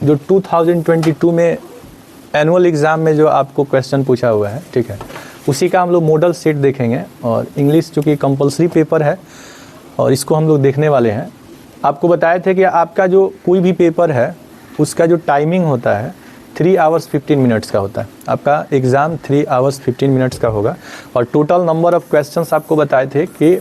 जो 2022 में annual exam में जो आपको क्वेश्चन पूछा हुआ है, ठीक है, उसी का हम लोग मॉडल सेट देखेंगे। और इंग्लिश चूँकि कंपलसरी पेपर है और इसको हम लोग देखने वाले हैं। आपको बताए थे कि आपका जो कोई भी पेपर है उसका जो टाइमिंग होता है 3 आवर्स 15 मिनट्स का होता है। आपका एग्ज़ाम 3 आवर्स 15 मिनट्स का होगा और टोटल नंबर ऑफ़ क्वेश्चंस आपको बताए थे कि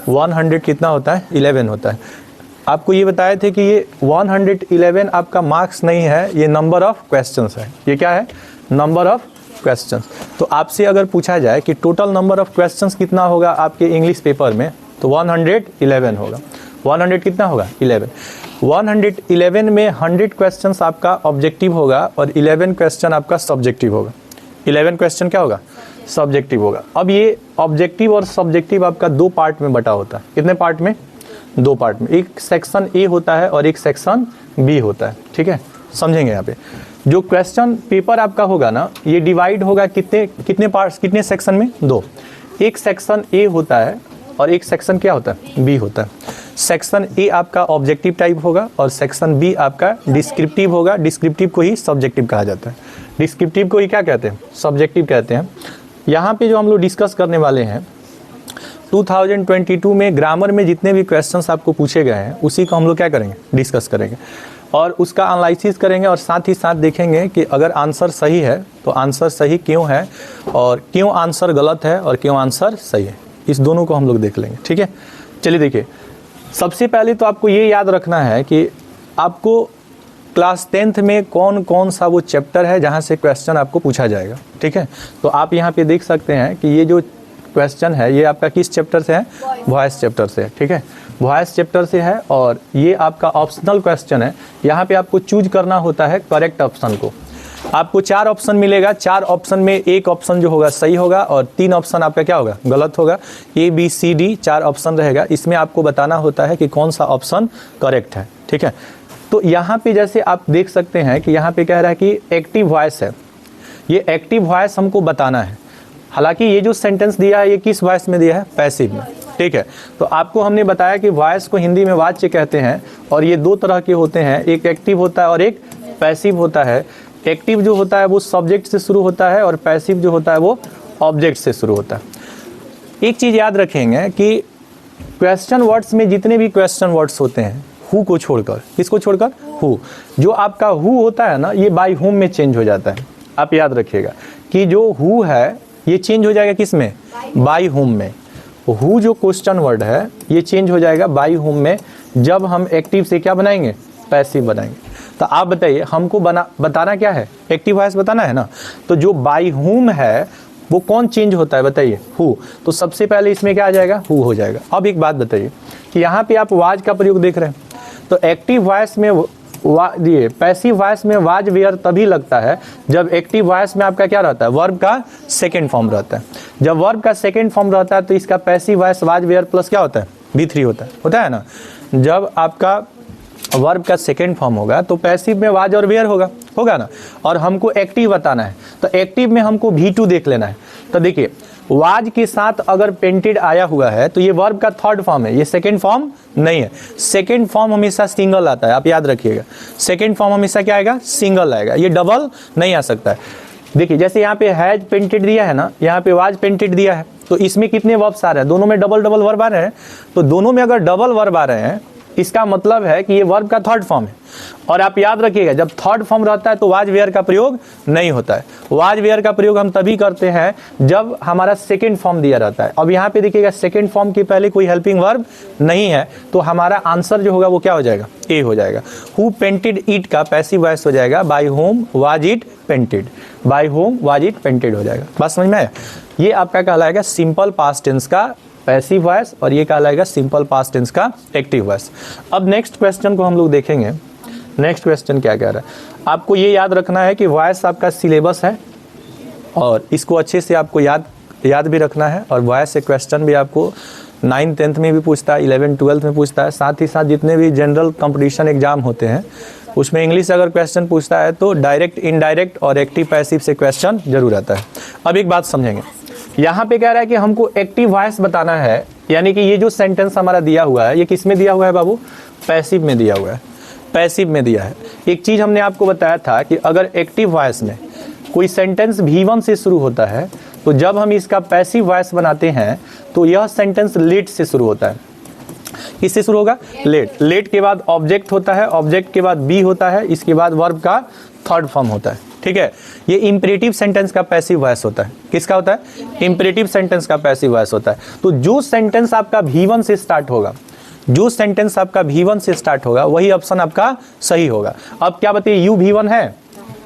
100 कितना होता है, 11 होता है। आपको ये बताए थे कि ये 111 आपका मार्क्स नहीं है, ये नंबर ऑफ़ क्वेश्चंस है। ये क्या है, नंबर ऑफ़ क्वेश्चंस। तो आपसे अगर पूछा जाए कि टोटल नंबर ऑफ़ क्वेश्चंस कितना होगा आपके इंग्लिश पेपर में, तो 111 होगा। 100 कितना होगा, 11। 111 में 100 क्वेश्चंस आपका ऑब्जेक्टिव होगा और 11 क्वेश्चन आपका सब्जेक्टिव होगा। 11 क्वेश्चन क्या होगा, सब्जेक्टिव होगा। अब ये ऑब्जेक्टिव और सब्जेक्टिव आपका 2 पार्ट में बटा होता है। कितने पार्ट में, 2 पार्ट में। एक सेक्शन ए होता है और एक सेक्शन बी होता है, ठीक है, समझेंगे। यहाँ पे जो क्वेश्चन पेपर आपका होगा ना, ये डिवाइड होगा कितने पार्ट्स, कितने सेक्शन में, 2। एक सेक्शन ए होता है और एक सेक्शन क्या होता है, बी होता है। सेक्शन ए आपका ऑब्जेक्टिव टाइप होगा और सेक्शन बी आपका डिस्क्रिप्टिव होगा। डिस्क्रिप्टिव को ही सब्जेक्टिव कहा जाता है, डिस्क्रिप्टिव को ही क्या कहते हैं, सब्जेक्टिव कहते हैं। यहाँ पे जो हम लोग डिस्कस करने वाले हैं 2022 में ग्रामर में जितने भी क्वेश्चंस आपको पूछे गए हैं उसी को हम लोग क्या करेंगे, डिस्कस करेंगे और उसका एनालिसिस करेंगे और साथ ही साथ देखेंगे कि अगर आंसर सही है तो आंसर सही क्यों है और क्यों आंसर गलत है और क्यों आंसर सही है, इस दोनों को हम लोग देख लेंगे, ठीक है। चलिए देखिए, सबसे पहले तो आपको ये याद रखना है कि आपको क्लास 10th में कौन कौन सा वो चैप्टर है जहाँ से क्वेश्चन आपको पूछा जाएगा, ठीक है। तो आप यहाँ पे देख सकते हैं कि ये जो क्वेश्चन है ये आपका किस चैप्टर से है, वॉइस चैप्टर से है, ठीक है, वॉइस चैप्टर से है। और ये आपका ऑप्शनल क्वेश्चन है। यहाँ पे आपको चूज करना होता है करेक्ट ऑप्शन को। आपको 4 ऑप्शन मिलेगा, 4 ऑप्शन में एक ऑप्शन जो होगा सही होगा और 3 ऑप्शन आपका क्या होगा, गलत होगा। A B C D 4 option रहेगा। इसमें आपको बताना होता है कि कौन सा ऑप्शन करेक्ट है, ठीक है। तो यहाँ पे जैसे आप देख सकते हैं कि यहाँ पे कह रहा है कि एक्टिव वॉइस है, ये एक्टिव वॉइस हमको बताना है। हालांकि ये जो सेंटेंस दिया है ये किस वॉइस में दिया है, पैसिव में, ठीक है। तो आपको हमने बताया कि वॉइस को हिंदी में वाच्य कहते हैं और ये 2 तरह के होते हैं, एक एक्टिव होता है और एक पैसिव होता है। एक्टिव जो होता है वो सब्जेक्ट से शुरू होता है और पैसिव जो होता है वो ऑब्जेक्ट से शुरू होता है। एक चीज़ याद रखेंगे कि क्वेश्चन वर्ड्स में जितने भी क्वेश्चन वर्ड्स होते हैं हु को छोड़कर, किसको छोड़कर, हु, जो आपका हु होता है ना ये बाय हुम में चेंज हो जाता है। आप याद रखिएगा कि जो हु है ये चेंज हो जाएगा किस में, बाय हुम में। हु जो क्वेश्चन वर्ड है ये चेंज हो जाएगा बाय हुम में जब हम एक्टिव से क्या बनाएंगे, पैसिव बनाएंगे। तो आप बताइए हमको बताना क्या है, एक्टिव वॉइस बताना है ना। तो जो बाय हुम है वो कौन चेंज होता है बताइए, हु। तो सबसे पहले इसमें क्या आ जाएगा, हु हो जाएगा। अब एक बात बताइए कि यहाँ पे आप वाज का प्रयोग देख रहे हैं, तो एक्टिव वॉइस में ये पैसिव वॉइस में वाज वेयर तभी लगता है जब एक्टिव वॉइस में आपका क्या रहता है, वर्ब का सेकंड फॉर्म रहता है। जब वर्ब का सेकंड फॉर्म रहता है तो इसका passive voice was were plus क्या होता है, V3 होता है ना। जब आपका वर्ब का सेकंड फॉर्म होगा तो पैसिव में वाज और वेयर होगा ना। और हमको एक्टिव बताना है तो एक्टिव में हमको V2 देख लेना है। तो देखिए वाज के साथ अगर पेंटेड आया हुआ है तो ये वर्ब का थर्ड फॉर्म है, ये सेकंड फॉर्म नहीं है। सेकंड फॉर्म हमेशा सिंगल आता है, आप याद रखिएगा। सेकंड फॉर्म हमेशा क्या आएगा, सिंगल आएगा, ये डबल नहीं आ सकता है। देखिए जैसे यहाँ पे हैज पेंटेड दिया है ना, यहाँ पे वाज पेंटेड दिया है, तो इसमें कितने वर्ब्स आ रहे हैं, दोनों में डबल डबल वर्ब आ रहे हैं। तो दोनों में अगर डबल वर्ब आ रहे हैं इसका मतलब है कि ये वर्ब का थर्ड फॉर्म है। और आप याद रखिएगा जब थर्ड फॉर्म रहता है तो वाज वेयर का प्रयोग नहीं होता है। वाज वेयर का प्रयोग हम तभी करते हैं जब हमारा सेकंड फॉर्म दिया रहता है। अब यहाँ पे देखिएगा सेकंड फॉर्म के पहले कोई हेल्पिंग वर्ब नहीं है तो हमारा आंसर जो होगा वो क्या हो जाएगा, ए हो जाएगा। हु पेंटेड इट का पैसिव वॉइस हो जाएगा by whom was it painted, by whom was it painted हो जाएगा। बात समझ में आया। ये आपका कहलाएगा सिंपल पास्ट टेंस का पैसिव वॉइस और ये कहलाएगा सिंपल पास्ट टेंस का एक्टिव वॉइस। अब नेक्स्ट क्वेश्चन को हम लोग देखेंगे। नेक्स्ट क्वेश्चन क्या कह रहा है, आपको ये याद रखना है कि वॉइस आपका सिलेबस है और इसको अच्छे से आपको याद भी रखना है। और वॉइस से क्वेश्चन भी आपको 9th 10th में भी पूछता है, 11th 12th में पूछता है। साथ ही साथ जितने भी जनरल कंपटीशन एग्जाम होते हैं उसमें इंग्लिश अगर क्वेश्चन पूछता है तो डायरेक्ट, इनडायरेक्ट और एक्टिव पैसिव से क्वेश्चन जरूर आता है। अब एक बात समझेंगे, यहाँ पे कह रहा है कि हमको एक्टिव वॉइस बताना है, यानी कि ये जो सेंटेंस हमारा दिया हुआ है ये किस में दिया हुआ है बाबू, पैसिव में दिया हुआ है। पैसिव में दिया है। एक चीज हमने आपको बताया था कि अगर एक्टिव वॉइस में कोई सेंटेंस V1 से शुरू होता है तो जब हम इसका पैसिव वॉइस बनाते हैं तो यह सेंटेंस लेट से शुरू होता है। किससे शुरू होगा? लेट। लेट के बाद ऑब्जेक्ट होता है, ऑब्जेक्ट के बाद बी होता है, इसके बाद वर्ब का थर्ड फॉर्म होता है। ठीक है, ये इंपरेटिव सेंटेंस का पैसिव वॉइस होता है। किसका होता है? इंपरेटिव सेंटेंस का पैसिव वॉइस होता है। तो जो सेंटेंस आपका V1 से स्टार्ट होगा, जो सेंटेंस आपका V1 से स्टार्ट होगा वही ऑप्शन आपका सही होगा। अब क्या बताइए, यू V1 है?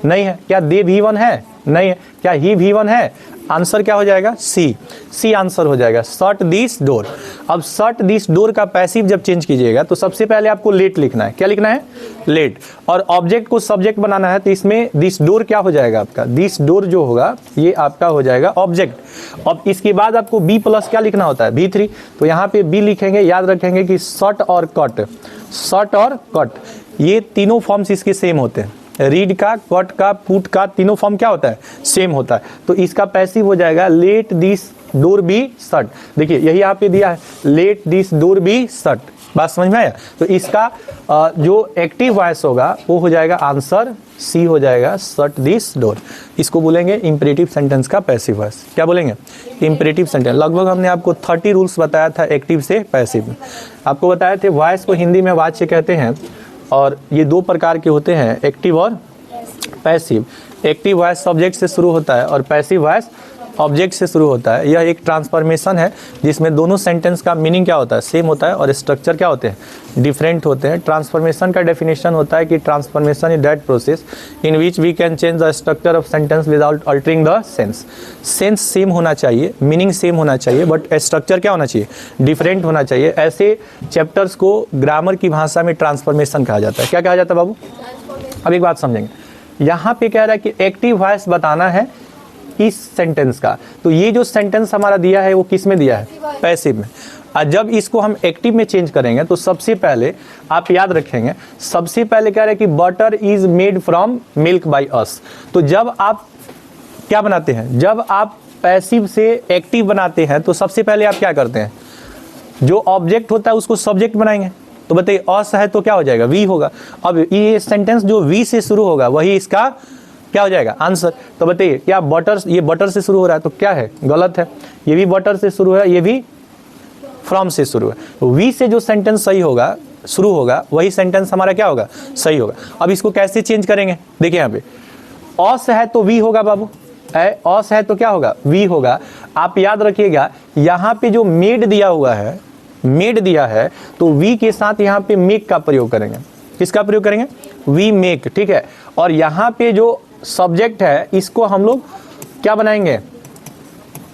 नहीं है। क्या दे V1 है? नहीं है। क्या ही V1 है? आंसर क्या हो जाएगा? सी। सी आंसर हो जाएगा। Shut this door. अब शट दिस डोर का पैसिव जब चेंज कीजिएगा तो सबसे पहले आपको लेट लिखना है। क्या लिखना है? लेट। और ऑब्जेक्ट को सब्जेक्ट बनाना है तो इसमें दिस डोर क्या हो जाएगा आपका? दिस डोर जो होगा ये आपका हो जाएगा ऑब्जेक्ट। अब इसके बाद आपको बी प्लस क्या लिखना होता है? V3। तो यहाँ पे बी लिखेंगे। याद रखेंगे कि शट और कट, शट और कट ये तीनों फॉर्म्स इसके सेम होते हैं। रीड का, कट का, पुट का तीनों फॉर्म क्या होता है? सेम होता है। तो इसका पैसिव हो जाएगा let this door be shut. देखिए यही यहाँ पे दिया है, let this door be shut. बात समझ में आया? तो इसका जो एक्टिव वॉइस होगा वो हो जाएगा आंसर सी हो जाएगा, शट दिस डोर। इसको बोलेंगे इंपरेटिव सेंटेंस का पैसिव वॉइस। क्या बोलेंगे? Imperative sentence. लगभग हमने आपको 30 रूल्स बताया था एक्टिव से पैसिव में। आपको बताए थे वॉइस को हिंदी में वाच्य कहते हैं और ये दो प्रकार के होते हैं, एक्टिव और पैसिव। एक्टिव वॉइस सब्जेक्ट से शुरू होता है और पैसिव वॉइस ऑब्जेक्ट से शुरू होता है। यह एक ट्रांसफॉर्मेशन है जिसमें दोनों सेंटेंस का मीनिंग क्या होता है? सेम होता है और स्ट्रक्चर क्या होते हैं? डिफरेंट होते हैं। ट्रांसफॉर्मेशन का डेफिनेशन होता है कि transformation is that process in which we can change the structure of sentence without altering the sense. Sense same होना चाहिए, मीनिंग सेम होना चाहिए, बट स्ट्रक्चर क्या होना चाहिए? डिफरेंट होना चाहिए। ऐसे चैप्टर्स को ग्रामर की भाषा में ट्रांसफॉर्मेशन कहा जाता है। क्या कहा जाता है बाबू? अब एक बात समझेंगे, यहाँ पे कह रहा है कि एक्टिव वॉइस बताना है इस सेंटेंस का। तो ये जो सेंटेंस हमारा दिया है वो किस में दिया है? पैसिव में। और जब इसको हम एक्टिव में चेंज करेंगे तो सबसे पहले आप याद रखेंगे, सबसे पहले कह रहे हैं कि butter is made from milk by us. तो जब आप क्या बनाते हैं, जब आप पैसिव से एक्टिव बनाते हैं तो सबसे पहले आप क्या करते हैं? जो ऑब्जेक्ट होता है उसको सब्जेक्ट बनाएंगे। तो बताइए अस है तो क्या हो जाएगा? वी होगा। अब ये सेंटेंस जो वी से शुरू होगा वही इसका क्या हो जाएगा? आंसर। तो बताइए क्या बटर, ये बटर से शुरू हो रहा है तो क्या है? गलत है। ये भी बटर से शुरू है, ये भी फ्रॉम से शुरू है। तो वी से जो सेंटेंस सही होगा, शुरू होगा, वही सेंटेंस हमारा क्या होगा? सही होगा। अब इसको कैसे चेंज करेंगे? देखिए यहाँ पे अस है तो वी होगा बाबू, अस है तो क्या होगा? वी होगा। आप याद रखिएगा यहाँ पे जो मेड दिया हुआ है, मेड दिया है तो वी के साथ यहाँ पे मेक का प्रयोग करेंगे। किसका प्रयोग करेंगे? We make. ठीक है। और यहाँ पे जो सब्जेक्ट है इसको हम लोग क्या बनाएंगे?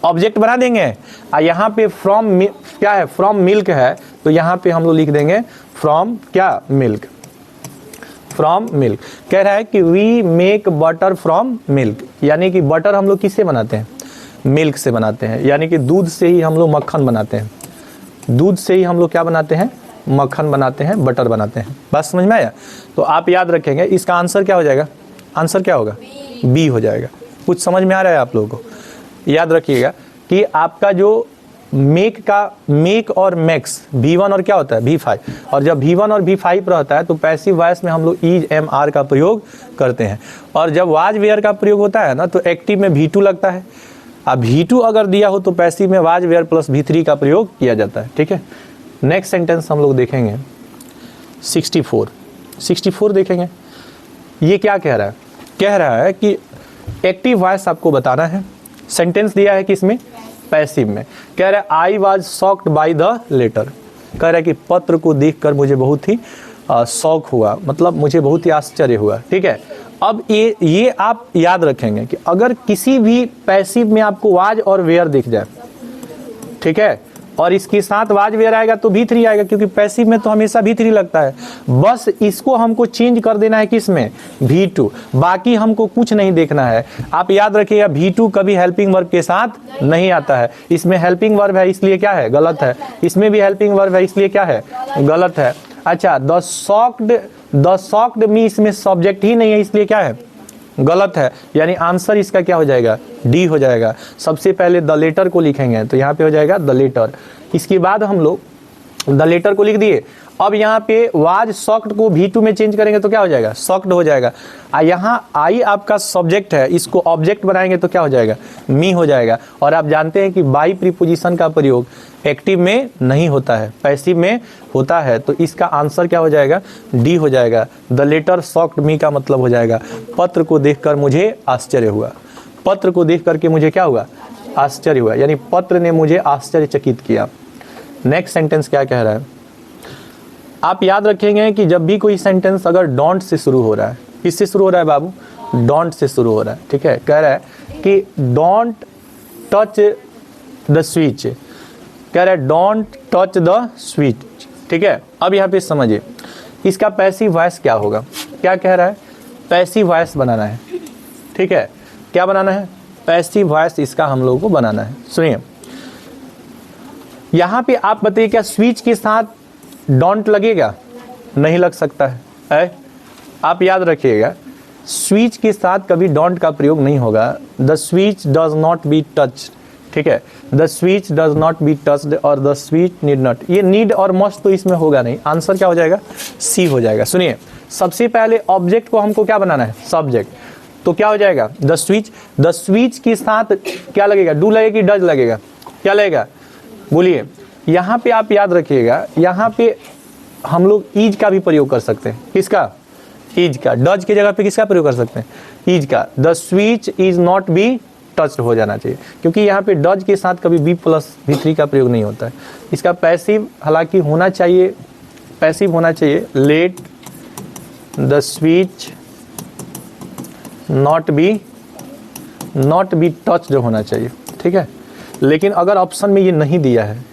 ऑब्जेक्ट बना देंगे। और यहाँ पे फ्रॉम क्या है? फ्रॉम मिल्क है तो यहाँ पे हम लोग लिख देंगे फ्रॉम क्या? मिल्क। From milk. कह रहा है कि we make butter from milk, यानी कि बटर हम लोग किससे बनाते हैं? मिल्क से बनाते हैं। यानी कि दूध से ही हम लोग मक्खन बनाते हैं। दूध से ही हम लोग क्या बनाते हैं? मक्खन बनाते हैं, बटर बनाते हैं। बात समझ में आया? तो आप याद रखेंगे इसका आंसर क्या हो जाएगा? आंसर क्या होगा? बी हो जाएगा। कुछ समझ में आ रहा है आप लोगों को? याद रखिएगा कि आपका जो मेक का, मेक और मैक्स V1 और क्या होता है? V5। और जब V1 और V5 रहता है तो पैसिव वॉइस में हम लोग इज एम आर का प्रयोग करते हैं। और जब वाज वेयर का प्रयोग होता है ना तो एक्टिव में V2 लगता है। अब V2 अगर दिया हो तो पैसिव में वाज वेयर प्लस V3 का प्रयोग किया जाता है। ठीक है। नेक्स्ट सेंटेंस हम लोग देखेंगे 64 देखेंगे। ये क्या कह रहा है? कह रहा है कि एक्टिव वॉइस आपको बताना है। सेंटेंस दिया है किसमें? पैसिव में। कह रहा है I was shocked by the letter. कह रहा है कि पत्र को देखकर मुझे बहुत ही शौक हुआ, मतलब मुझे बहुत ही आश्चर्य हुआ। ठीक है। अब ये आप याद रखेंगे कि अगर किसी भी पैसिव में आपको वाज और वेयर दिख जाए, ठीक है, और इसके साथ वाज वेयर आएगा तो V3 आएगा, क्योंकि पैसिव में तो हमेशा V3 लगता है। बस इसको हमको चेंज कर देना है किसमें? V2। बाकी हमको कुछ नहीं देखना है। आप याद रखिएगा V2 कभी हेल्पिंग वर्ब के साथ नहीं आता है। इसमें हेल्पिंग वर्ब है इसलिए क्या है? गलत है। इसमें भी हेल्पिंग वर्ब है इसलिए क्या है? गलत है। अच्छा, द शॉक्ड मी इसमें सब्जेक्ट ही नहीं है इसलिए क्या है? गलत है। यानी आंसर इसका क्या हो जाएगा? डी हो जाएगा। सबसे पहले द लेटर को लिखेंगे तो यहाँ पे हो जाएगा द लेटर। इसके बाद हम लोग द लेटर को लिख दिए अब यहाँ पे वाज शॉक्ड को V2 में चेंज करेंगे तो क्या हो जाएगा, शॉक्ड हो जाएगा। यहाँ आई आपका सब्जेक्ट है, इसको ऑब्जेक्ट बनाएंगे तो क्या हो जाएगा, मी हो जाएगा। और आप जानते हैं कि बाई प्रीपोजिशन का प्रयोग एक्टिव में नहीं होता है, पैसिव में होता है। तो इसका आंसर क्या हो जाएगा, डी हो जाएगा। द लेटर शॉक्ड मी का मतलब हो जाएगा पत्र को देखकर मुझे आश्चर्य हुआ। पत्र को देख करके मुझे क्या हुआ, आश्चर्य हुआ, यानी पत्र ने मुझे आश्चर्यचकित किया। नेक्स्ट सेंटेंस क्या कह रहा है, आप याद रखेंगे कि जब भी कोई सेंटेंस अगर डोंट से शुरू हो रहा है, किससे शुरू हो रहा है बाबू, डोंट से शुरू हो रहा है, ठीक है। कह रहा है कि डोंट टच द स्विच, कह रहा है डोंट टच द स्विच, ठीक है। अब यहाँ पे समझिए इसका पैसिव वॉइस क्या होगा, क्या कह रहा है, पैसिव वॉइस बनाना है, ठीक है। क्या बनाना है, पैसिव वॉइस इसका हम लोगों को बनाना है। सुनिए यहाँ पे आप बताइए क्या स्विच के साथ डोंट लगेगा, नहीं लग सकता है। आप याद रखिएगा स्विच के साथ कभी डोंट का प्रयोग नहीं होगा। The switch does not be touch, ठीक है, the switch does not be touched और द स्विच नीड नॉट, ये नीड और मस्ट तो इसमें होगा नहीं। आंसर क्या हो जाएगा, सी हो जाएगा। सुनिए सबसे पहले ऑब्जेक्ट को हमको क्या बनाना है, सब्जेक्ट, तो क्या हो जाएगा द स्विच। द स्विच के साथ क्या लगेगा, डू लगेगा कि डज लगेगा, क्या लगेगा बोलिए। यहाँ पे आप याद रखिएगा, यहाँ पे हम लोग इज का भी प्रयोग कर सकते हैं, किसका, इज का। डज की जगह पे किसका प्रयोग कर सकते हैं, इज का। The switch is not be touched हो जाना चाहिए, क्योंकि यहाँ पे डज के साथ कभी बी प्लस V3 का प्रयोग नहीं होता है। इसका पैसिव हालांकि होना चाहिए, पैसिव होना चाहिए, let the switch not be touched होना चाहिए, ठीक है। लेकिन अगर ऑप्शन में ये नहीं दिया है,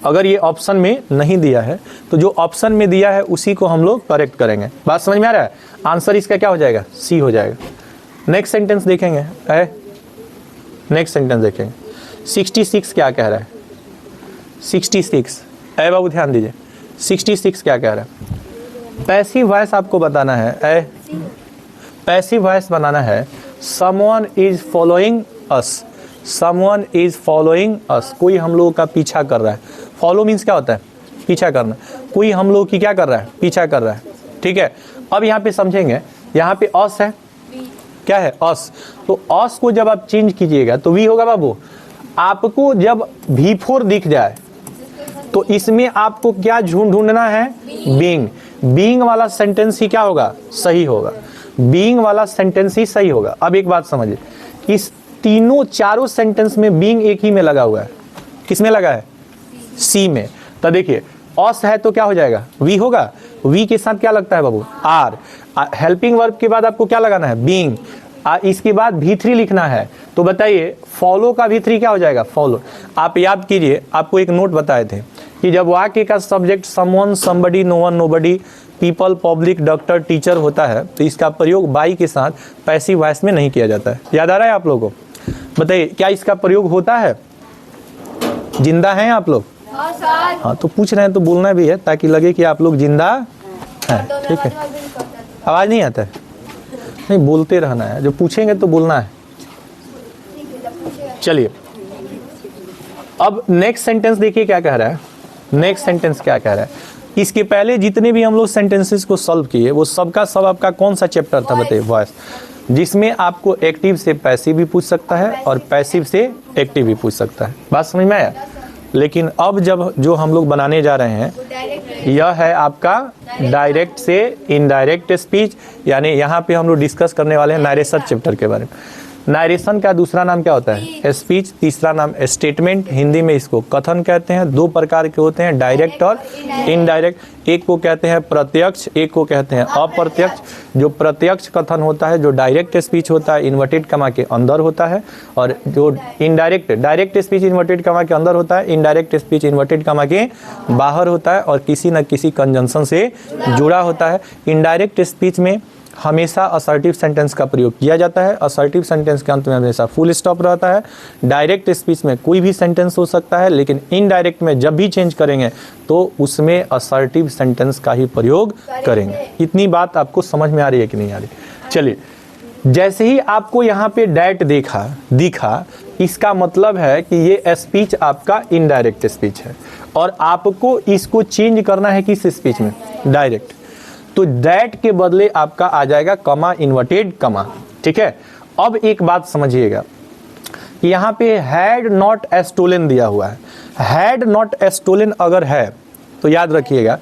अगर ये ऑप्शन में नहीं दिया है तो जो ऑप्शन में दिया है उसी को हम लोग करेक्ट करेंगे। बात समझ में आ रहा है, आंसर इसका क्या हो जाएगा, सी हो जाएगा। नेक्स्ट सेंटेंस देखेंगे, नेक्स्ट सेंटेंस देखेंगे 66 क्या कह रहा है, 66 बाबू ध्यान दीजिए, 66 क्या कह रहा है। पैसिव वॉइस आपको बताना है, पैसिव वॉइस बनाना है, someone is following us, someone is following us, कोई हम लोगों का पीछा कर रहा है। फॉलो मीन्स क्या होता है, पीछा करना, कोई हम लोग की क्या कर रहा है, पीछा कर रहा है, ठीक है। अब यहाँ पे समझेंगे, यहाँ पे अस है, क्या है, अस, तो अस को जब आप चेंज कीजिएगा तो वी होगा बाबू। आपको जब V4 दिख जाए तो इसमें आपको क्या ढूंढना है, बीइंग, बीइंग वाला सेंटेंस ही क्या होगा, सही होगा, बीइंग वाला सेंटेंस ही सही होगा। अब एक बात समझिए, इस तीनों चारों सेंटेंस में बीइंग एक ही में लगा हुआ है, किसमें लगा है, सी में। तो देखिए अस है तो क्या हो जाएगा, वी होगा, वी के साथ क्या लगता है बाबू, आर, हेल्पिंग वर्ब के बाद आपको क्या लगाना है, बीइंग, इसके बाद V3 लिखना है। तो बताइए फॉलो का V3 क्या हो जाएगा, फॉलो। आप याद कीजिए, आपको एक नोट बताए थे कि जब वाक्य का subject someone, somebody, no one, nobody, people, public, doctor, teacher होता है तो इसका प्रयोग बाई के साथ पैसिव वॉइस में नहीं किया जाता है। याद आ रहा है आप लोगों को, बताइए क्या इसका प्रयोग होता है, जिंदा हैं आप लोग, हाँ तो पूछ रहे हैं तो बोलना भी है ताकि लगे कि आप लोग जिंदा हैं, ठीक है। आवाज नहीं आता है, नहीं बोलते रहना है, जो पूछेंगे तो बोलना है। चलिए अब नेक्स्ट सेंटेंस देखिए क्या कह रहा है, नेक्स्ट सेंटेंस क्या कह रहा है। इसके पहले जितने भी हम लोग सेंटेंसेस को सॉल्व किए वो सबका सब आपका कौन सा चैप्टर था, बताइए, वॉइस, जिसमें आपको एक्टिव से पैसिव भी पूछ सकता है और पैसिव से एक्टिव भी पूछ सकता है। बात समझ में आया। लेकिन अब जब जो हम लोग बनाने जा रहे हैं यह है आपका डायरेक्ट से इनडायरेक्ट स्पीच, यानी यहाँ पे हम लोग डिस्कस करने वाले हैं नारेशन चैप्टर के बारे में। नारेशन का दूसरा नाम क्या होता है, स्पीच, तीसरा नाम स्टेटमेंट, हिंदी में इसको कथन कहते हैं। दो प्रकार के होते हैं, डायरेक्ट और इनडायरेक्ट। एक को कहते हैं प्रत्यक्ष, एक को कहते हैं अप्रत्यक्ष। जो प्रत्यक्ष कथन होता है, जो डायरेक्ट स्पीच होता है, इन्वर्टेड कमा के अंदर होता है, और जो इनडायरेक्ट, डायरेक्ट स्पीच इन्वर्टेड कमा के अंदर होता है, इनडायरेक्ट स्पीच इन्वर्टेड कमा के बाहर होता है और किसी न किसी कंजंक्शन से जुड़ा होता है। इनडायरेक्ट स्पीच में हमेशा असर्टिव सेंटेंस का प्रयोग किया जाता है, असर्टिव सेंटेंस के अंत में हमेशा फुल स्टॉप रहता है। डायरेक्ट स्पीच में कोई भी सेंटेंस हो सकता है, लेकिन इनडायरेक्ट में जब भी चेंज करेंगे तो उसमें असर्टिव सेंटेंस का ही प्रयोग करेंगे। इतनी बात आपको समझ में आ रही है कि नहीं आ रही। चलिए, जैसे ही आपको यहाँ पे डैट दिखा, इसका मतलब है कि ये स्पीच आपका इनडायरेक्ट स्पीच है। और आपको इसको चेंज करना है किस स्पीच में, डायरेक्ट, तो दैट के बदले आपका आ जाएगा कमा, इन्वर्टेड कमा, ठीक है। अब एक बात समझिएगा, यहाँ पे हैड नॉट स्टोलन दिया हुआ है, हैड नॉट स्टोलन अगर है तो याद रखिएगा,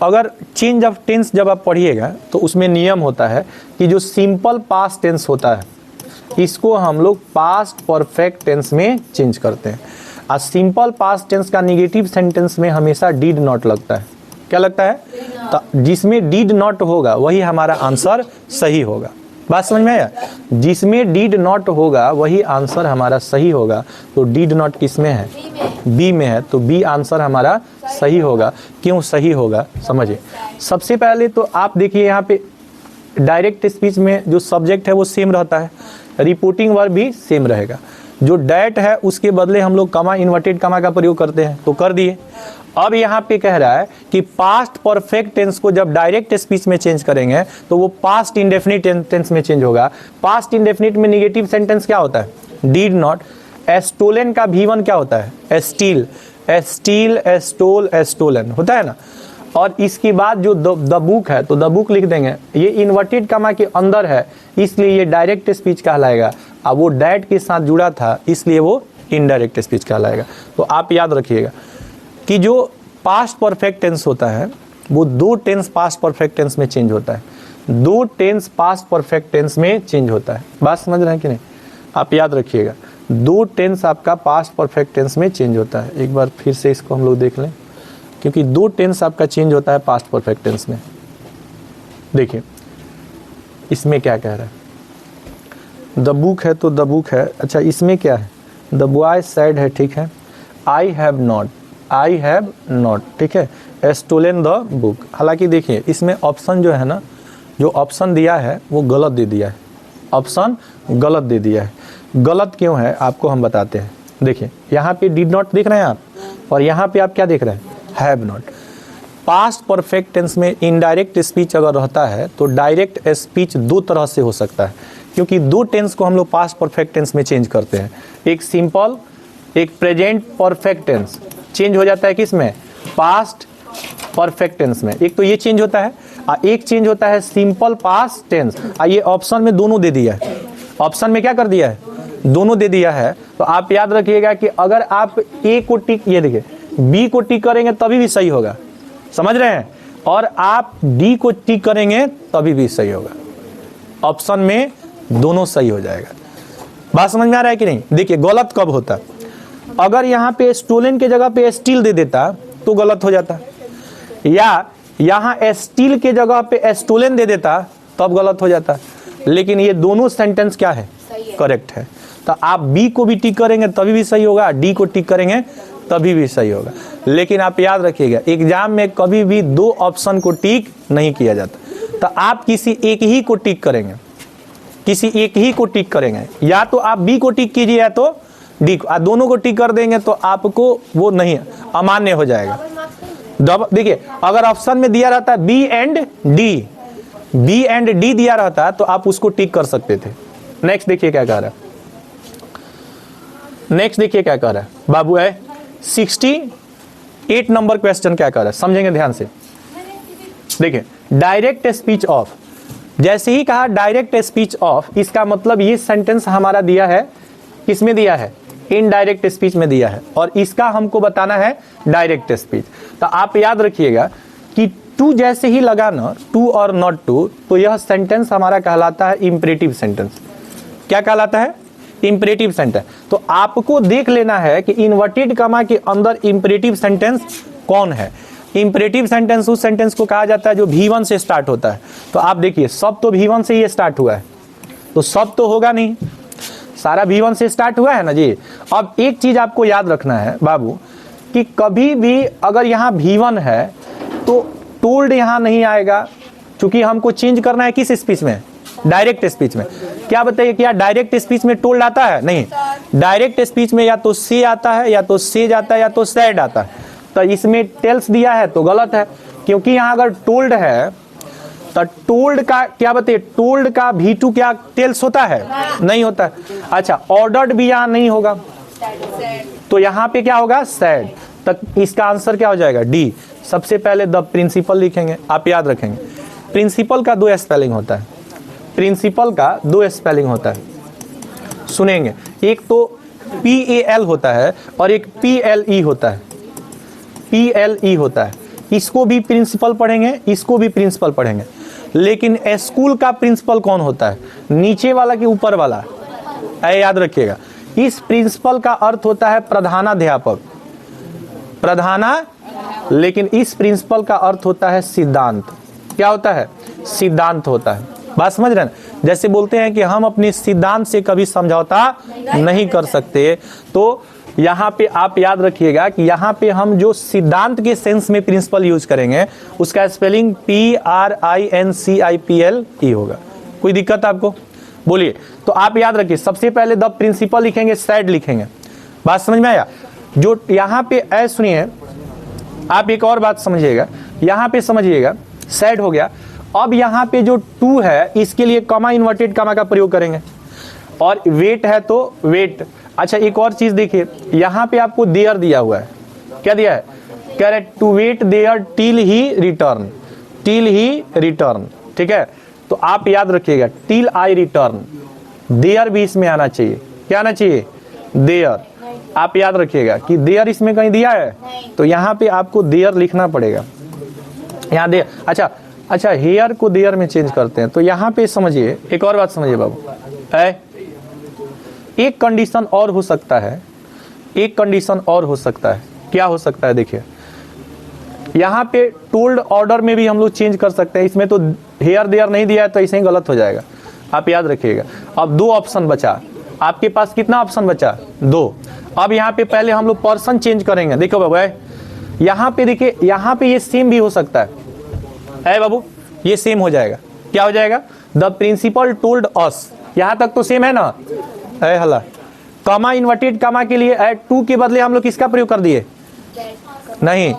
अगर चेंज ऑफ टेंस जब आप पढ़िएगा तो उसमें नियम होता है कि जो सिंपल पास्ट टेंस होता है इसको हम लोग पास्ट परफेक्ट टेंस में चेंज करते हैं, और सिंपल पास्ट टेंस का निगेटिव सेंटेंस में हमेशा डिड नॉट लगता है। क्या लगता है? तो जिसमें डिड नॉट होगा वही हमारा आंसर सही होगा। बात समझ में आया? जिसमें डिड नॉट होगा वही आंसर हमारा सही होगा। तो डिड नॉट किस में है? बी में है, तो बी आंसर हमारा सही होगा। क्यों सही होगा समझिए। सबसे पहले तो आप देखिए यहाँ पे डायरेक्ट स्पीच में जो सब्जेक्ट है वो सेम रहता है, रिपोर्टिंग वर्ब भी सेम रहेगा। जो डैट है उसके बदले हम लोग कमा, इन्वर्टेड कमा का प्रयोग करते हैं, तो कर दिए। अब यहाँ पे कह रहा है कि पास्ट परफेक्ट टेंस को जब डायरेक्ट स्पीच में चेंज करेंगे तो वो पास्ट इंडेफिनिट टेंस में चेंज होगा। पास्ट इंडेफिनिट में निगेटिव सेंटेंस क्या होता है? Did not. स्टोलन का V1 क्या होता है? स्टील, स्टील, स्टोल, स्टोलन होता है ना। और इसके बाद जो द बुक है तो द बुक लिख देंगे, ये इन्वर्टेड कमा के अंदर है इसलिए ये डायरेक्ट स्पीच कहलाएगा। अब वो डैट के साथ जुड़ा था इसलिए वो इनडायरेक्ट स्पीच कहलाएगा। तो आप याद रखिएगा कि जो पास्ट परफेक्ट टेंस होता है वो दो टेंस पास्ट परफेक्ट टेंस में चेंज होता है, दो टेंस पास्ट परफेक्ट टेंस में चेंज होता है। बात समझ रहे हैं कि नहीं? आप याद रखिएगा, दो टेंस आपका पास्ट परफेक्ट टेंस में चेंज होता है। एक बार फिर से इसको हम लोग देख लें, क्योंकि दो टेंस आपका चेंज होता है पास्ट परफेक्ट टेंस में। देखिए इसमें क्या कह रहा है, द बुक है तो द बुक है। अच्छा इसमें क्या है? द बॉय सैड है, ठीक है। I have not, I have not, ठीक है। Stolen the book. हालांकि देखिए इसमें ऑप्शन जो है ना, जो ऑप्शन दिया है वो गलत दे दिया है, ऑप्शन गलत दे दिया है। गलत क्यों है आपको हम बताते हैं। देखिए यहाँ पे डिड नॉट देख रहे हैं आप, और यहाँ पे आप क्या देख रहे हैं? Have not. Past perfect tense में इनडायरेक्ट स्पीच अगर रहता है तो डायरेक्ट स्पीच दो तरह से हो सकता है, क्योंकि दो टेंस को हम लोग पास्ट परफेक्ट टेंस में चेंज करते हैं। एक सिंपल, एक प्रेजेंट परफेक्ट टेंस चेंज हो जाता है किस में? पास्ट परफेक्ट टेंस में। एक तो ये चेंज होता है और एक चेंज होता है सिंपल पास्ट टेंस। ये ऑप्शन में दोनों दे दिया है, ऑप्शन में क्या कर दिया है? दोनों दे दिया है। तो आप याद रखिएगा कि अगर आप ए को टिक, ये देखिए बी को टिक करेंगे तभी भी सही होगा, समझ रहे हैं, और आप डी को टिक करेंगे तभी भी सही होगा। ऑप्शन में दोनों सही हो जाएगा। बात समझ में आ रहा है कि नहीं? देखिए गलत कब होता, अगर यहाँ पे स्टोलन के जगह पे स्टील दे देता तो गलत हो जाता, या यहाँ स्टील के जगह पे स्टोलन दे देता तब गलत हो जाता। लेकिन ये दोनों सेंटेंस क्या है? करेक्ट है। तो आप बी को भी टिक करेंगे तभी भी सही होगा, डी को टिक करेंगे तभी भी सही होगा। लेकिन आप याद रखिएगा एग्जाम में कभी भी दो ऑप्शन को टिक नहीं किया जाता। तो आप किसी एक ही को टिक करेंगे, किसी एक ही को टिक करेंगे, या तो आप बी को टिक कीजिए या तो डी को। दोनों को टिक कर देंगे तो आपको वो नहीं, अमान्य हो जाएगा। देखिए अगर ऑप्शन में दिया रहता है b and d, b and d दिया रहता तो आप उसको टिक कर सकते थे। नेक्स्ट देखिए क्या कह रहा है, नेक्स्ट देखिए क्या कह रहा है बाबू है 68 नंबर क्वेश्चन क्या कह रहा है, समझेंगे ध्यान से। देखिए डायरेक्ट स्पीच ऑफ, जैसे ही कहा डायरेक्ट स्पीच ऑफ, इसका मतलब ये सेंटेंस हमारा दिया है, किसमें दिया है? इनडायरेक्ट स्पीच में दिया है, और इसका हमको बताना है डायरेक्ट स्पीच। तो आप याद रखिएगा कि टू जैसे ही लगा ना, टू और नॉट टू, तो यह सेंटेंस हमारा कहलाता है इंपरेटिव सेंटेंस। क्या कहलाता है? Imperative sentence. तो आपको देख लेना है कि इन्वर्टेड कमा के अंदर इंपरेटिव सेंटेंस कौन है। इंपरेटिव सेंटेंस उस सेंटेंस को कहा जाता है जो V1 से स्टार्ट होता है। तो आप देखिए सब तो V1 से ही स्टार्ट हुआ है, तो सब तो होगा नहीं, सारा V1 से स्टार्ट हुआ है ना जी। अब एक चीज आपको याद रखना है बाबू कि कभी भी अगर यहाँ V1 है तो टोल्ड यहाँ नहीं आएगा, क्योंकि हमको चेंज करना है किस स्पीच में? डायरेक्ट स्पीच में। क्या बताइए, क्या डायरेक्ट स्पीच में टोल्ड आता है? नहीं, डायरेक्ट स्पीच में या तो से आता है, या तो सेज आता है, या तो सैड आता है। तो इसमें टेल्स दिया है तो गलत है, क्योंकि यहाँ अगर टोल्ड है तो टोल्ड का क्या बताइए, टोल्ड का V2 क्या टेल्स होता है? नहीं होता है। अच्छा ऑर्डर्ड भी यहाँ नहीं होगा, तो यहाँ पे क्या होगा? सैड। तक इसका आंसर क्या हो जाएगा? डी। सबसे पहले द प्रिंसिपल लिखेंगे, आप याद रखेंगे प्रिंसिपल का 2 स्पेलिंग होता है, प्रिंसिपल का 2 स्पेलिंग होता है, सुनेंगे, एक तो PAL होता है और एक PLE होता है, PLE होता है। इसको भी प्रिंसिपल पढ़ेंगे, इसको भी प्रिंसिपल पढ़ेंगे, लेकिन स्कूल का प्रिंसिपल कौन होता है? नीचे वाला कि ऊपर वाला? याद रखिएगा, इस प्रिंसिपल का अर्थ होता है प्रधानाध्यापक, प्रधाना, लेकिन इस प्रिंसिपल का अर्थ होता है सिद्धांत। क्या होता है? सिद्धांत होता है। बात समझ रहे हैं? जैसे बोलते हैं कि हम अपने सिद्धांत से कभी समझौता नहीं कर सकते, तो यहाँ पे आप याद रखिएगा कि यहाँ पे हम जो सिद्धांत के सेंस में प्रिंसिपल यूज करेंगे उसका स्पेलिंग PRINCIPLE होगा। कोई दिक्कत आपको? बोलिए। तो आप याद रखिए, सबसे पहले द प्रिंसिपल लिखेंगे, सैड लिखेंगे। बात समझ में आया? जो यहाँ पे सुनिए, आप एक और बात समझिएगा, यहाँ पे समझिएगा, सैड हो गया। अब यहाँ पे जो टू है इसके लिए कॉमा, इन्वर्टेड कॉमा का प्रयोग करेंगे, और वेट है तो वेट। अच्छा, एक और चीज देखिए, यहाँ पे आपको देयर दिया हुआ है। क्या दिया है? कह रहे to wait there till he return, till he return. ठीक है, तो आप याद रखिएगा टिल आई रिटर्न, देयर भी इसमें आना चाहिए। क्या आना चाहिए? देयर। आप याद रखिएगा कि देयर इसमें कहीं दिया है, तो यहाँ पे आपको देयर लिखना पड़ेगा। यहाँ देयर, अच्छा हेयर को देयर में चेंज करते हैं, तो यहाँ पे समझिए, एक और बात समझिए बाबू, एक कंडीशन और हो सकता है, एक कंडीशन और हो सकता है। क्या हो सकता है? देखिए, यहाँ पे टोल्ड ऑर्डर में भी हम लोग चेंज कर सकते हैं। इसमें तो हेयर देयर नहीं दिया है, तो ऐसे ही गलत हो जाएगा। आप याद रखिएगा। अब 2 ऑप्शन बचा आपके पास। कितना ऑप्शन बचा? 2। अब यहाँ पे पहले हम लोग पर्सन चेंज करेंगे। देखो बाबू, यहाँ पे देखिए, यहाँ पे ये सेम भी हो सकता है बाबू, ये सेम हो जाएगा। क्या हो जाएगा? द प्रिंसिपल टोल्ड अस, यहाँ तक तो सेम है ना? हला कॉमा, इन्वर्टेड कॉमा के लिए टू के बदले हम लोग किसका प्रयोग कर दिए? नहीं,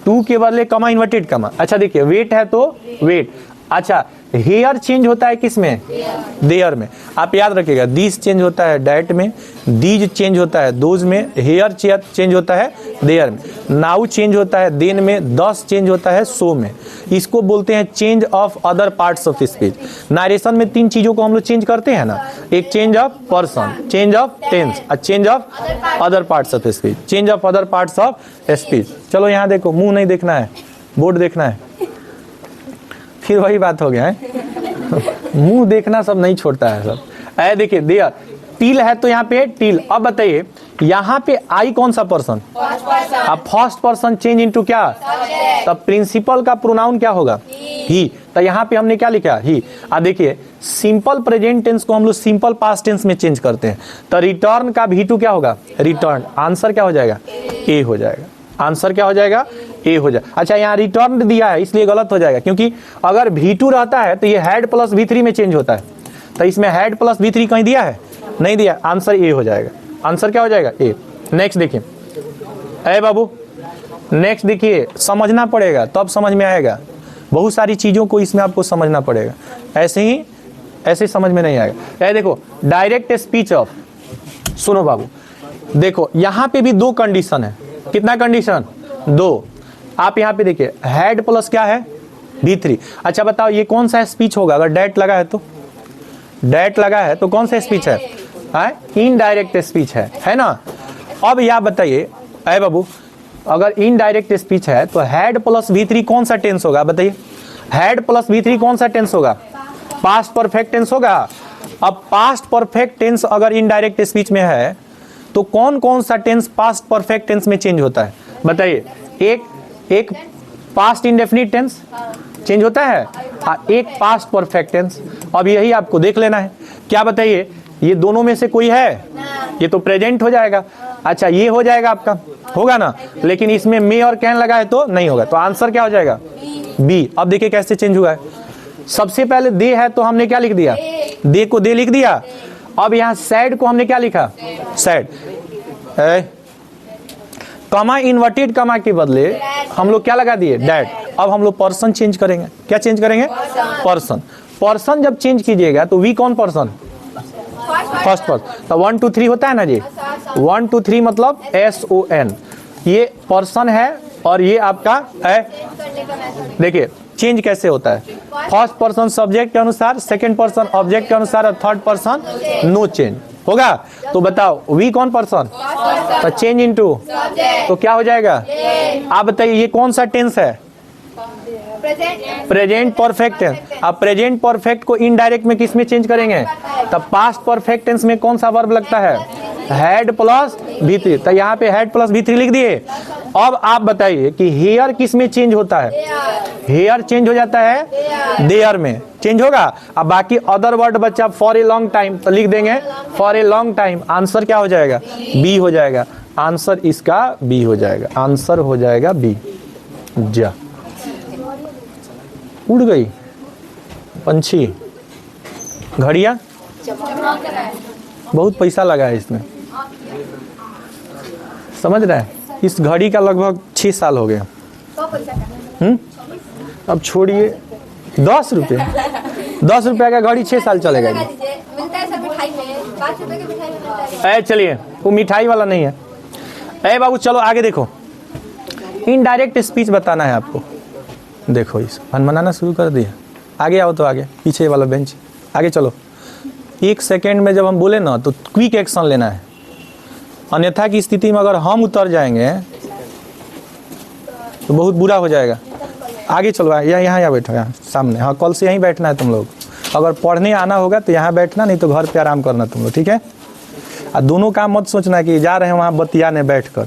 टू के बदले कॉमा, इन्वर्टेड कॉमा। अच्छा देखिए, वेट है तो वेट। अच्छा, हेयर चेंज होता है किसमें? देयर में। आप याद रखिएगा, दिस चेंज होता है डैट में, दीज चेंज होता है दोज में, हेयर चेंज होता है देयर में, नाउ चेंज होता है देन में, दस चेंज होता है सो में। इसको बोलते हैं change of other parts of speech. Narration में 3 चीजों को हम लोग चेंज करते हैं ना, एक change of person, change of tense और change of other parts of speech, change of other parts of speech. चलो यहाँ देखो, मुंह नहीं देखना है, बोर्ड देखना है। फिर वही बात हो गया है मुंह देखना सब नहीं छोड़ता है सब। देखिए, देयर टिल है तो यहाँ पे टिल। अब बताइए, यहाँ पे आई कौन सा पर्सन? अब फर्स्ट पर्सन चेंज इनटू क्या? तब प्रिंसिपल का प्रोनाउन क्या होगा? ही। तो यहाँ पे हमने क्या लिखा? ही। अब देखिए, सिंपल प्रेजेंट टेंस को हम लोग सिंपल पास्ट टेंस में चेंज करते हैं, तो रिटर्न का V2 क्या होगा? रिटर्न। आंसर क्या हो जाएगा? ए हो जाएगा। आंसर क्या हो जाएगा? ए हो जाए। अच्छा, यहाँ रिटर्न दिया है इसलिए गलत हो जाएगा, क्योंकि अगर V2 रहता है तो ये हैड प्लस V3 में चेंज होता है, तो इसमें हैड प्लस V3 कहीं दिया है? नहीं दिया। आंसर ए हो जाएगा। आंसर क्या हो जाएगा? ए। नेक्स्ट देखिए बाबू, नेक्स्ट देखिए, समझना पड़ेगा तब समझ में आएगा। बहुत सारी चीजों को इसमें आपको समझना पड़ेगा, ऐसे समझ में नहीं आएगा। देखो, डायरेक्ट स्पीच ऑफ, सुनो बाबू, देखो यहाँ पे भी 2 कंडीशन है। कितना कंडीशन? 2। आप यहाँ पे देखिए, हेड प्लस क्या है? V3। अच्छा बताओ, ये कौन सा स्पीच होगा? अगर डैट लगा है तो, डैट लगा है तो कौन सा स्पीच है? इनडायरेक्ट स्पीच है ना? अब यह बताइए बाबू, अगर इनडायरेक्ट स्पीच है तो हेड प्लस V3 कौन सा टेंस होगा? बताइए, हेड प्लस V3 कौन सा टेंस होगा? पास्ट परफेक्ट टेंस होगा। अब पास्ट परफेक्ट टेंस अगर इनडायरेक्ट स्पीच में है तो कौन कौन सा टेंस पास्ट परफेक्ट टेंस में चेंज होता है? बताइए। एक पास्ट इंडेफिनिट टेंस चेंज होता है, एक पास्ट परफेक्ट टेंस। अब यही आपको देख लेना है। क्या बताइए, ये दोनों में से कोई है? ये तो प्रेजेंट हो जाएगा। अच्छा, ये हो जाएगा आपका, होगा ना? लेकिन इसमें मे और कैन लगा है तो नहीं होगा, तो आंसर क्या हो जाएगा? बी। अब देखिए कैसे चेंज हुआ है। सबसे पहले दे है तो हमने क्या लिख दिया? दे को दे लिख दिया। अब यहाँ सैड को हमने क्या लिखा? सैड। कमा, इन्वर्टेड कमा के बदले हम लोग क्या लगा दिए? डैट। अब हम लोग पर्सन चेंज करेंगे। क्या चेंज करेंगे? पर्सन। पर्सन जब चेंज कीजिएगा तो वी कौन पर्सन? First person. तो 1 2 3 होता है ना जी, 1 2 3 मतलब SON। ये पर्सन है और ये आपका है। देखिए चेंज कैसे होता है, फर्स्ट पर्सन सब्जेक्ट के अनुसार, सेकंड पर्सन ऑब्जेक्ट के अनुसार और थर्ड पर्सन नो चेंज होगा। तो बताओ वी कौन पर्सन, तो चेंज इनटू तो क्या हो जाएगा। आप बताइए ये कौन सा टेंस है, प्रेजेंट परफेक्ट टेंस। अब प्रेजेंट परफेक्ट को इनडायरेक्ट में किस में चेंज करेंगे, तब पास्ट परफेक्ट टेंस में कौन सा वर्ब लगता है, हैड प्लस V3। तो यहाँ पे हैड प्लस V3 लिख दिए। अब आप बताइए कि हेयर किस में चेंज होता है, हेयर चेंज हो जाता है देयर में चेंज होगा। अब बाकी अदर वर्ड बच्चा फॉर ए लॉन्ग टाइम, तो लिख देंगे for a long time. Answer क्या हो जाएगा, बी हो जाएगा। आंसर इसका बी हो जाएगा, आंसर हो जाएगा बी। जा उड़ गई पंछी, घड़िया बहुत पैसा लगा है इसमें, समझ रहे हैं। इस घड़ी का लगभग 6 साल हो गया। अब छोड़िए 10 रुपये, 10 रुपये का घड़ी 6 साल चलेगा। चलिए वो मिठाई वाला नहीं है। ए बाबू चलो आगे देखो, इनडायरेक्ट स्पीच बताना है आपको। देखो इस मनमनाना शुरू कर दिया। आगे आओ तो आगे, पीछे वाला बेंच, आगे चलो। 1 सेकेंड में जब हम बोले ना तो क्विक एक्शन लेना है, अन्यथा की स्थिति में अगर हम उतर जाएंगे तो बहुत बुरा हो जाएगा। आगे चलो, यहाँ बैठो, यहाँ सामने। हाँ कल से यहीं बैठना है तुम लोग। अगर पढ़ने आना होगा तो यहाँ बैठना, नहीं तो घर पे आराम करना तुम लोग, ठीक है। और दोनों काम मत सोचना कि जा रहे हैं वहाँ बतियाने बैठ कर।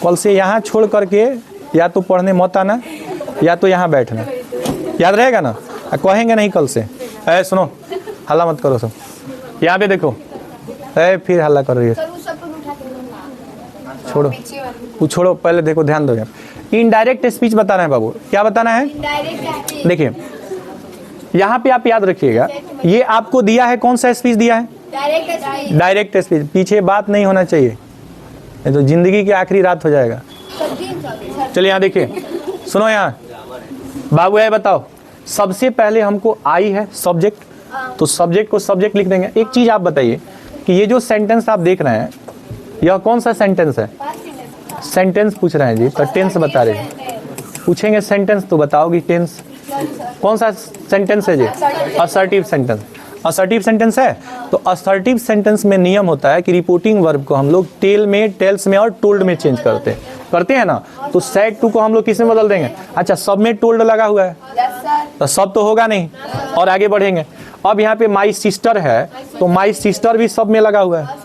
कल से यहाँ छोड़ करके या तो पढ़ने मत आना या तो यहाँ बैठना, याद रहेगा ना। कहेंगे नहीं कल से, ऐ सुनो हल्ला मत करो सब, यहाँ पे देखो। ऐ फिर हल्ला कर रही है, छोड़ो वो छोड़ो, पहले देखो ध्यान दो यार। इनडायरेक्ट स्पीच बताना है बाबू, क्या बताना है। देखिए यहाँ पे आप याद रखिएगा, ये आपको दिया है कौन सा स्पीच दिया है, डायरेक्ट स्पीच। पीछे बात नहीं होना चाहिए, नहीं तो जिंदगी की आखिरी रात हो जाएगा। चलिए यहाँ देखिए, सुनो यहाँ बाबू है, बताओ सबसे पहले हमको आई है सब्जेक्ट, तो सब्जेक्ट को सब्जेक्ट लिख देंगे। एक चीज आप बताइए कि ये जो सेंटेंस आप देख रहे हैं यह कौन सा सेंटेंस है, सेंटेंस पूछ रहे हैं जी, तो टेंस बता रहे हैं। पूछेंगे सेंटेंस तो बताओगी टेंस। कौन सा सेंटेंस है जी, असर्टिव सेंटेंस। असर्टिव सेंटेंस है तो असर्टिव सेंटेंस में नियम होता है कि रिपोर्टिंग वर्ब को हम लोग टेल में, टेल्स में और टोल्ड में चेंज करते हैं ना। तो सेड टू को हम लोग किस में बदल देंगे। अच्छा सब में टोल्ड लगा हुआ है तो सब तो होगा नहीं, और आगे बढ़ेंगे। अब यहाँ पे माई सिस्टर है तो माई सिस्टर भी सब में लगा हुआ है।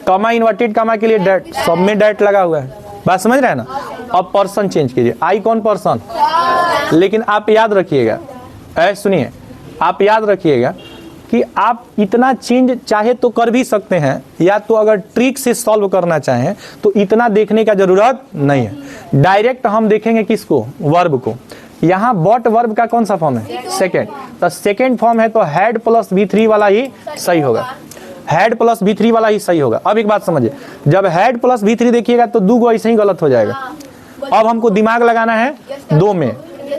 कमा इन्वर्टेड कमा के लिए डैट, सब में डैट लगा हुआ है। बात समझ रहे हैं ना। अब पर्सन चेंज कीजिए, आई कौन पर्सन। लेकिन आप याद रखिएगा, सुनिए आप याद रखिएगा कि आप इतना चेंज चाहे तो कर भी सकते हैं, या तो अगर ट्रिक से सॉल्व करना चाहें तो इतना देखने का जरूरत नहीं है। डायरेक्ट हम देखेंगे किसको, वर्ब को। यहाँ बॉट वर्ब का कौन सा फॉर्म है, सेकेंड। तो सेकेंड फॉर्म है तो हैड प्लस V3 वाला ही सही होगा, हैड प्लस V3 वाला ही सही होगा। अब एक बात समझिए, जब हैड प्लस V3 देखिएगा तो 2 गो ऐसे ही गलत हो जाएगा। अब हमको दिमाग लगाना है 2 में,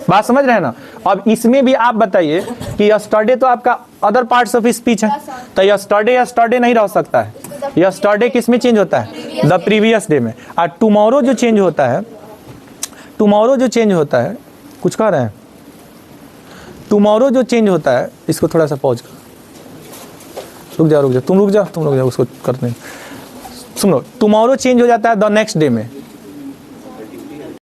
बात समझ रहे हैं ना। अब इसमें भी आप बताइए कि यस्टरडे तो आपका अदर पार्ट्स ऑफ स्पीच है, तो यस्टरडे नहीं रह सकता है। यस्टरडे किस में चेंज होता है, द प्रीवियस डे में। और टुमारो जो चेंज होता है, टुमारो जो चेंज होता है, कुछ कह रहे हैं, टुमारो जो चेंज होता है, इसको थोड़ा सा पॉज कर, रुक जाओ तुम रुक जाओ उसको करते हैं। सुनो, टुमारो चेंज हो जाता है द नेक्स्ट डे में।